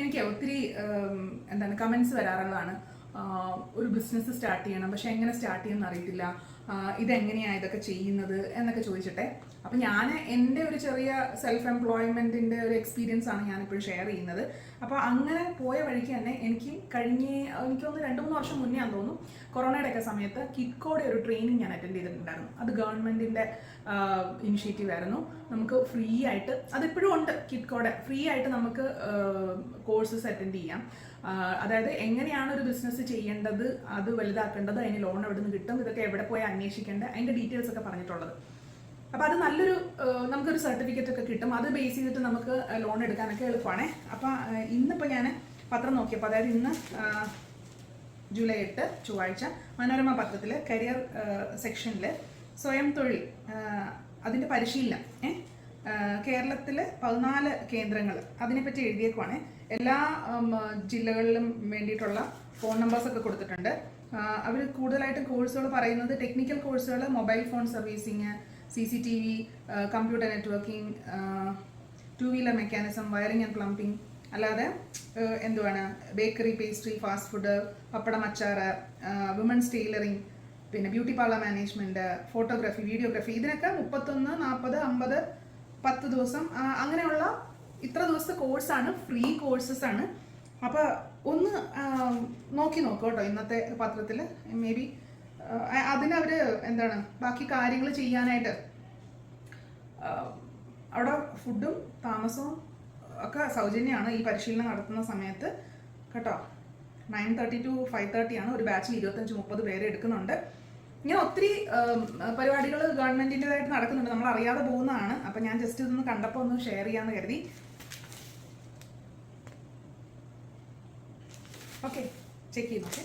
എനിക്ക് ഒത്തിരി എന്താണ് കമൻസ് വരാറുള്ളതാണ്. ഒരു ബിസിനസ് സ്റ്റാർട്ട് ചെയ്യണം, പക്ഷെ എങ്ങനെ സ്റ്റാർട്ട് ചെയ്യുമെന്ന് അറിയത്തില്ല, ഇതെങ്ങനെയാണ് ഇതൊക്കെ ചെയ്യുന്നത് എന്നൊക്കെ ചോദിച്ചിട്ടെ. അപ്പം ഞാൻ എൻ്റെ ഒരു ചെറിയ സെൽഫ് എംപ്ലോയ്മെൻറ്റിൻ്റെ ഒരു എക്സ്പീരിയൻസ് ആണ് ഞാനിപ്പോഴും ഷെയർ ചെയ്യുന്നത്. അപ്പോൾ അങ്ങനെ പോയ വഴിക്ക് തന്നെ എനിക്കൊന്ന് 2-3 വർഷം മുന്നേ ആണെന്ന് തോന്നുന്നു, കൊറോണയുടെ ഒക്കെ സമയത്ത് കിറ്റ്കോയുടെ ഒരു ട്രെയിനിങ് ഞാൻ അറ്റൻഡ് ചെയ്തിട്ടുണ്ടായിരുന്നു. അത് ഗവൺമെൻറ്റിൻ്റെ ഇനിഷ്യേറ്റീവ് ആയിരുന്നു. നമുക്ക് ഫ്രീ ആയിട്ട്, അതിപ്പോഴും ഉണ്ട്, കിറ്റ്കോയുടെ ഫ്രീ ആയിട്ട് നമുക്ക് കോഴ്സസ് അറ്റൻഡ് ചെയ്യാം. അതായത് എങ്ങനെയാണ് ഒരു ബിസിനസ് ചെയ്യേണ്ടത്, അത് വലുതാക്കേണ്ടത്, അതിന് ലോൺ എവിടെ നിന്ന് കിട്ടും, ഇതൊക്കെ എവിടെ പോയി അന്വേഷിക്കേണ്ടത്, അതിൻ്റെ ഡീറ്റെയിൽസ് ഒക്കെ പറഞ്ഞിട്ടുള്ളത്. അപ്പോൾ അത് നല്ലൊരു നമുക്കൊരു സർട്ടിഫിക്കറ്റ് ഒക്കെ കിട്ടും. അത് ബേസ് ചെയ്തിട്ട് നമുക്ക് ലോൺ എടുക്കാനൊക്കെ എളുപ്പമാണ്. അപ്പോൾ ഇന്നിപ്പോൾ ഞാൻ പത്രം നോക്കിയപ്പോൾ, അതായത് ഇന്ന് ജൂലൈ 8 ചൊവ്വാഴ്ച മനോരമ പത്രത്തിൽ കരിയർ സെക്ഷനിൽ സ്വയം തൊഴിൽ അതിൻ്റെ പരിശീലനം കേരളത്തിൽ 14 കേന്ദ്രങ്ങൾ അതിനെപ്പറ്റി എഴുതിയേക്കുവാണ്. എല്ലാ ജില്ലകളിലും വേണ്ടിയിട്ടുള്ള ഫോൺ നമ്പേഴ്സൊക്കെ കൊടുത്തിട്ടുണ്ട്. അവർ കൂടുതലായിട്ടും കോഴ്സുകൾ പറയുന്നത് ടെക്നിക്കൽ കോഴ്സുകൾ, mobile phone servicing, CCTV, computer networking, 2 wheeler mechanism, wiring and plumbing, അല്ലാതെ എന്തുവാണ് ബേക്കറി, പേസ്ട്രി, ഫാസ്റ്റ് ഫുഡ്, പപ്പടം, അച്ചാറ്, വിമൻസ് ടൈലറിങ്, പിന്നെ beauty parlour management, photography, videography, ഇതിനൊക്കെ 31, 40, 50, 10 ദിവസം അങ്ങനെയുള്ള ഇത്ര ദിവസത്തെ കോഴ്സാണ്, ഫ്രീ കോഴ്സസ് ആണ്. അപ്പോൾ ഒന്ന് നോക്കൂ കേട്ടോ ഇന്നത്തെ പത്രത്തിൽ. മേ ബി അതിനവർ എന്താണ് ബാക്കി കാര്യങ്ങൾ ചെയ്യാനായിട്ട് അവിടെ ഫുഡും താമസവും ഒക്കെ സൗജന്യമാണ് ഈ പരിശീലനം നടത്തുന്ന സമയത്ത് കേട്ടോ. 9:30 to 5:30 ആണ്. ഒരു ബാച്ചിൽ 25-30 പേരെ എടുക്കുന്നുണ്ട്. ഇങ്ങനെ ഒത്തിരി പരിപാടികൾ ഗവൺമെൻറ്റിൻ്റെതായിട്ട് നടക്കുന്നുണ്ട്, നമ്മൾ അറിയാതെ പോകുന്നതാണ്. അപ്പം ഞാൻ ജസ്റ്റ് ഇതൊന്ന് കണ്ടപ്പോൾ ഒന്ന് ഷെയർ ചെയ്യാമെന്ന് കരുതി. ഓക്കെ, ചെക്ക് ചെയ്തു. ഓക്കെ.